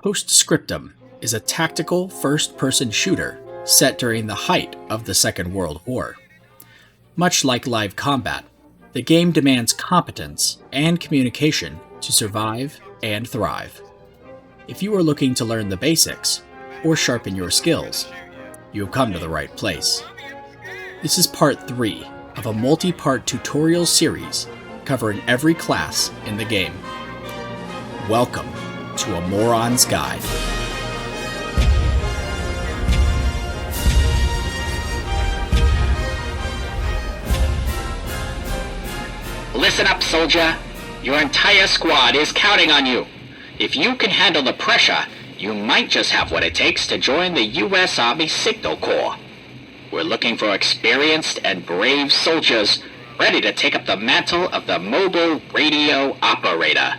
Scriptum is a tactical first-person shooter set during the height of the Second World War. Much like live combat, the game demands competence and communication to survive and thrive. If you are looking to learn the basics or sharpen your skills, you have come to the right place. This is part 3 of a multi-part tutorial series covering every class in the game. Welcome to a Moron's Guide. Listen up, soldier. Your entire squad is counting on you. If you can handle the pressure, you might just have what it takes to join the U.S. Army Signal Corps. We're looking for experienced and brave soldiers ready to take up the mantle of the mobile radio operator.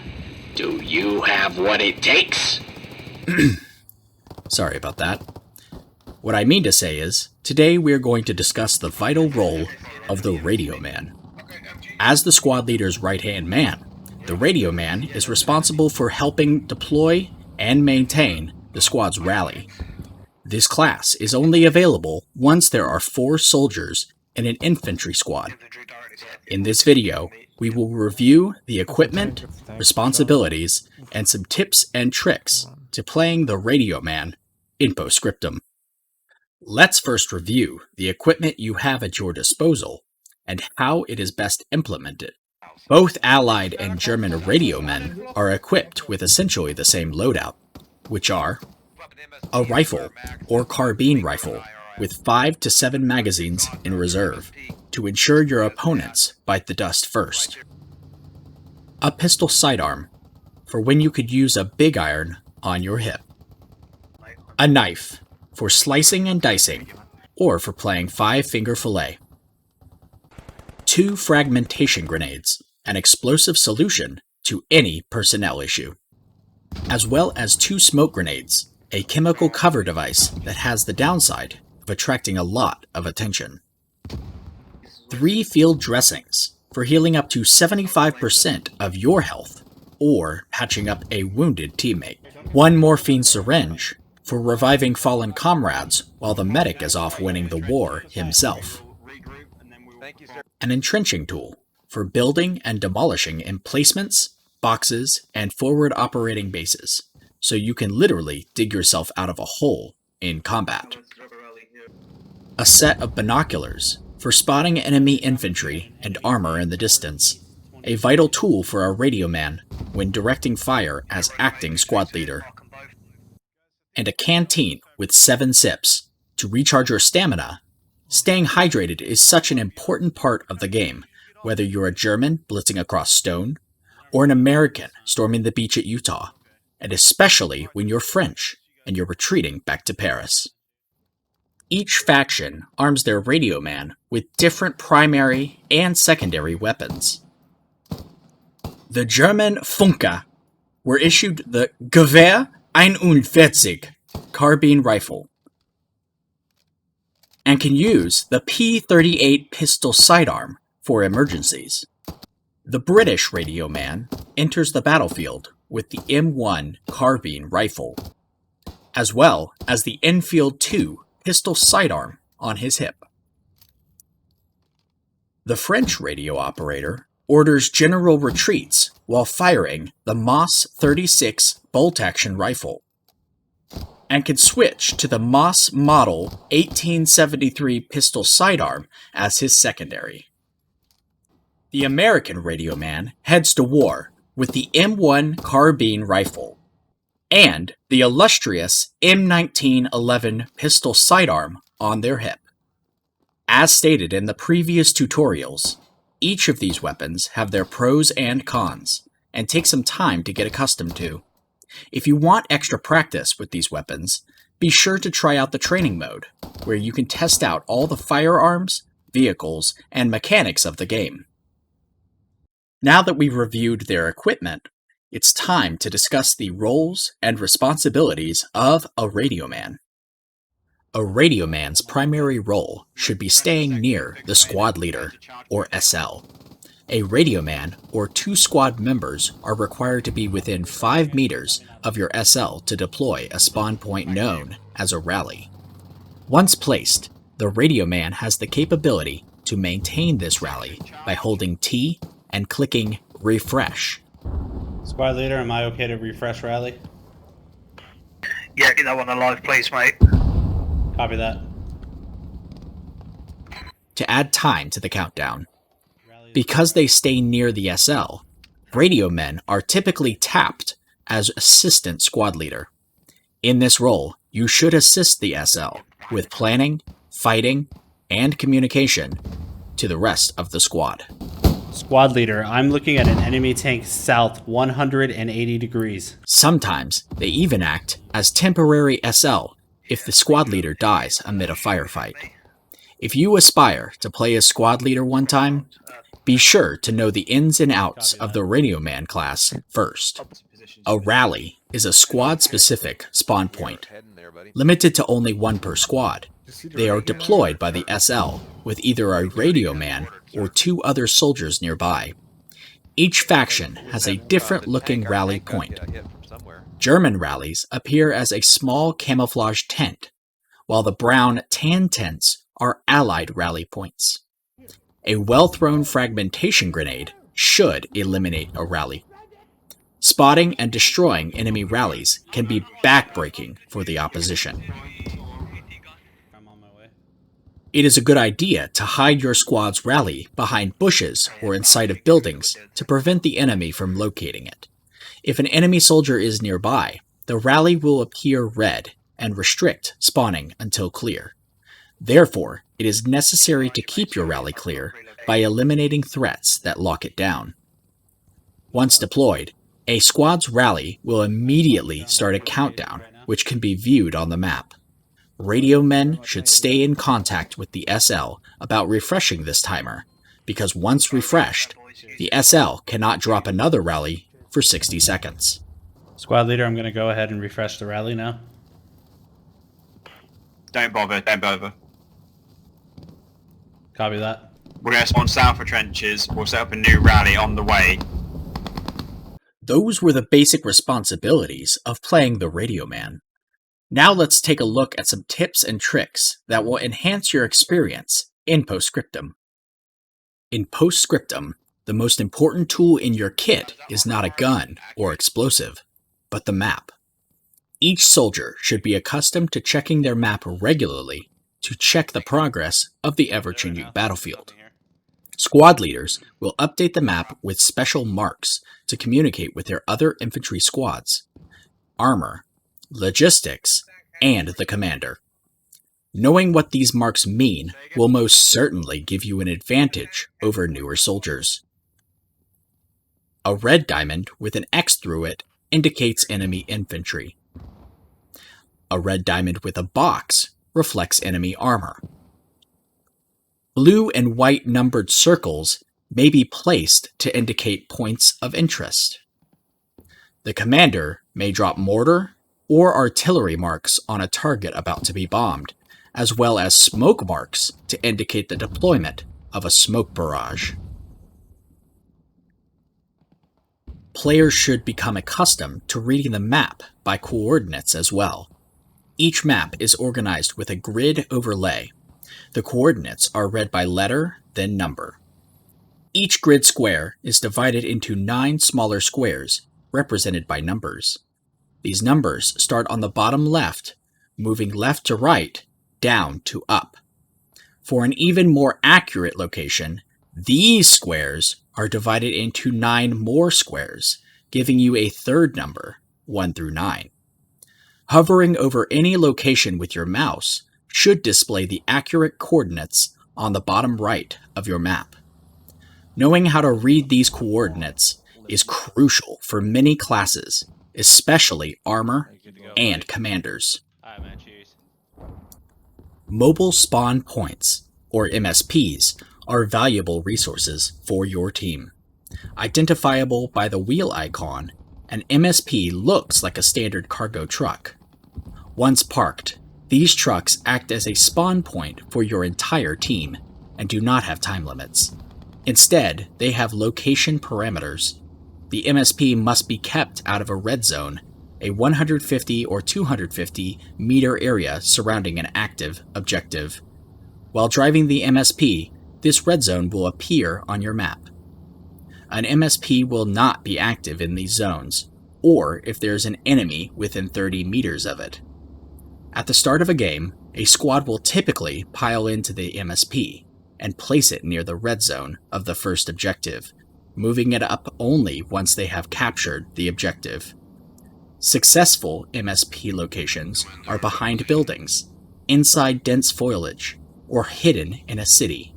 Do you have what it takes? Sorry about that. What I mean to say is, today we are going to discuss the vital role of the Radioman. As the squad leader's right-hand man, the Radioman is responsible for helping deploy and maintain the squad's rally. This class is only available once there are 4 soldiers in an infantry squad. In this video, we will review the equipment, responsibilities, and some tips and tricks to playing the Radioman in Scriptum. Let's first review the equipment you have at your disposal and how it is best implemented. Both Allied and German Radiomen are equipped with essentially the same loadout, which are a rifle or carbine rifle with 5 to 7 magazines in reserve to ensure your opponents bite the dust first. A pistol sidearm for when you could use a big iron on your hip. A knife for slicing and dicing or for playing 5-finger fillet. 2 fragmentation grenades, an explosive solution to any personnel issue. As well as 2 smoke grenades, a chemical cover device that has the downside of attracting a lot of attention. 3 field dressings for healing up to 75% of your health or patching up a wounded teammate. 1 morphine syringe for reviving fallen comrades while the medic is off winning the war himself. An entrenching tool for building and demolishing emplacements, boxes, and forward operating bases, so you can literally dig yourself out of a hole in combat. A set of binoculars for spotting enemy infantry and armor in the distance, a vital tool for a Radioman when directing fire as acting squad leader. And a canteen with 7 sips to recharge your stamina. Staying hydrated is such an important part of the game, whether you're a German blitzing across stone, or an American storming the beach at Utah, and especially when you're French and you're retreating back to Paris. Each faction arms their Radioman with different primary and secondary weapons. The German Funke were issued the Gewehr 41 carbine rifle, and can use the P38 pistol sidearm for emergencies. The British Radioman enters the battlefield with the M1 carbine rifle, as well as the Enfield 2 pistol sidearm on his hip. The French radio operator orders general retreats while firing the Moss 36 bolt-action rifle, and can switch to the Moss Model 1873 pistol sidearm as his secondary. The American Radioman heads to war with the M1 carbine rifle and the illustrious M1911 pistol sidearm on their hip. As stated in the previous tutorials, each of these weapons have their pros and cons, and take some time to get accustomed to. If you want extra practice with these weapons, be sure to try out the training mode, where you can test out all the firearms, vehicles, and mechanics of the game. Now that we've reviewed their equipment, it's time to discuss the roles and responsibilities of a Radioman. A Radioman's primary role should be staying near the squad leader, or SL. A radioman or 2 squad members are required to be within 5 meters of your SL to deploy a spawn point known as a rally. Once placed, the radioman has the capability to maintain this rally by holding T and clicking refresh. Squad leader, am I okay to refresh rally? Yeah, get that one alive, please, mate. Copy that. To add time to the countdown. Because they stay near the SL, radiomen are typically tapped as assistant squad leader. In this role, you should assist the SL with planning, fighting, and communication to the rest of the squad. Squad leader, I'm looking at an enemy tank south 180 degrees. Sometimes they even act as temporary SL if the squad leader dies amid a firefight. If you aspire to play as squad leader one time, be sure to know the ins and outs of the Radioman class first. A rally is a squad-specific spawn point, limited to only 1 per squad. They are deployed by the SL with either a Radioman or 2 other soldiers nearby. Each faction has a different-looking rally point. German rallies appear as a small camouflage tent, while the brown tan tents are Allied rally points. A well-thrown fragmentation grenade should eliminate a rally. Spotting and destroying enemy rallies can be backbreaking for the opposition. I'm on my way. It is a good idea to hide your squad's rally behind bushes or inside of buildings to prevent the enemy from locating it. If an enemy soldier is nearby, the rally will appear red and restrict spawning until clear. Therefore, it is necessary to keep your rally clear by eliminating threats that lock it down. Once deployed, a squad's rally will immediately start a countdown, which can be viewed on the map. Radio men should stay in contact with the SL about refreshing this timer, because once refreshed, the SL cannot drop another rally for 60 seconds. Squad leader, I'm going to go ahead and refresh the rally now. Don't bother, don't bother. Copy that. We're going to spawn south for trenches. We'll set up a new rally on the way. Those were the basic responsibilities of playing the Radioman. Now let's take a look at some tips and tricks that will enhance your experience in Postscriptum. In Postscriptum, the most important tool in your kit is not a gun or explosive, but the map. Each soldier should be accustomed to checking their map regularly to check the progress of the ever-changing battlefield. Squad leaders will update the map with special marks to communicate with their other infantry squads, armor, logistics, and the commander. Knowing what these marks mean will most certainly give you an advantage over newer soldiers. A red diamond with an X through it indicates enemy infantry. A red diamond with a box reflects enemy armor. Blue and white numbered circles may be placed to indicate points of interest. The commander may drop mortar or artillery marks on a target about to be bombed, as well as smoke marks to indicate the deployment of a smoke barrage. Players should become accustomed to reading the map by coordinates as well. Each map is organized with a grid overlay. The coordinates are read by letter, then number. Each grid square is divided into 9 smaller squares, represented by numbers. These numbers start on the bottom left, moving left to right, down to up. For an even more accurate location, these squares are divided into 9 more squares, giving you a third number, 1 through 9. Hovering over any location with your mouse should display the accurate coordinates on the bottom right of your map. Knowing how to read these coordinates is crucial for many classes, especially armor and commanders. Mobile spawn points, or MSPs, are valuable resources for your team. Identifiable by the wheel icon, an MSP looks like a standard cargo truck. Once parked, these trucks act as a spawn point for your entire team and do not have time limits. Instead, they have location parameters. The MSP must be kept out of a red zone, a 150 or 250 meter area surrounding an active objective. While driving the MSP, this red zone will appear on your map. An MSP will not be active in these zones, or if there is an enemy within 30 meters of it. At the start of a game, a squad will typically pile into the MSP and place it near the red zone of the first objective, moving it up only once they have captured the objective. Successful MSP locations are behind buildings, inside dense foliage, or hidden in a city.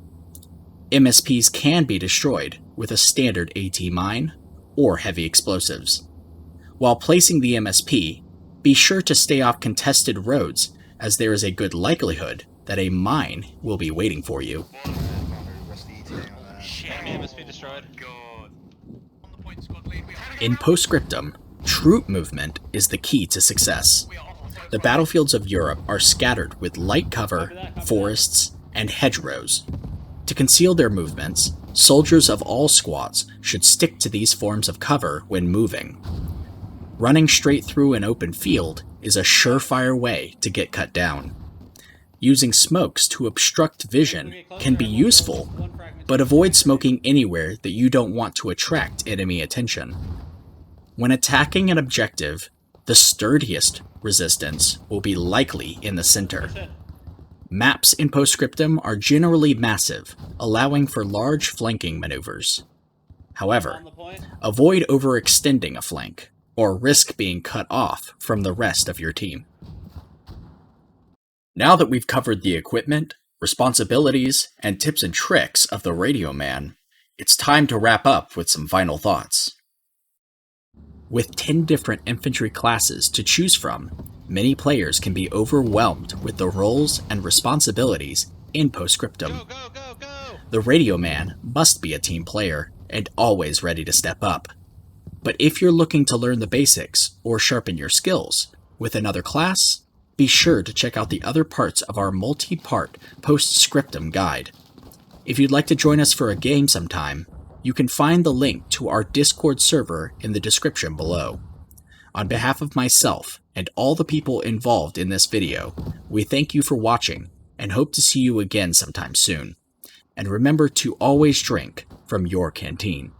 MSPs can be destroyed with a standard AT mine or heavy explosives. While placing the MSP, be sure to stay off contested roads, as there is a good likelihood that a mine will be waiting for you. MSP destroyed. In Postscriptum, troop movement is the key to success. The battlefields of Europe are scattered with light cover, forests, and hedgerows. To conceal their movements, soldiers of all squads should stick to these forms of cover when moving. Running straight through an open field is a surefire way to get cut down. Using smokes to obstruct vision can be useful, but avoid smoking anywhere that you don't want to attract enemy attention. When attacking an objective, the sturdiest resistance will be likely in the center. Maps in Postscriptum are generally massive, allowing for large flanking maneuvers. However, avoid overextending a flank, or risk being cut off from the rest of your team. Now that we've covered the equipment, responsibilities, and tips and tricks of the Radioman, it's time to wrap up with some final thoughts. With 10 different infantry classes to choose from, many players can be overwhelmed with the roles and responsibilities in Postscriptum. Go, go, go, go! The Radioman must be a team player and always ready to step up. But if you're looking to learn the basics or sharpen your skills with another class, be sure to check out the other parts of our multi-part Postscriptum guide. If you'd like to join us for a game sometime, you can find the link to our Discord server in the description below. On behalf of myself and all the people involved in this video, we thank you for watching and hope to see you again sometime soon. And remember to always drink from your canteen.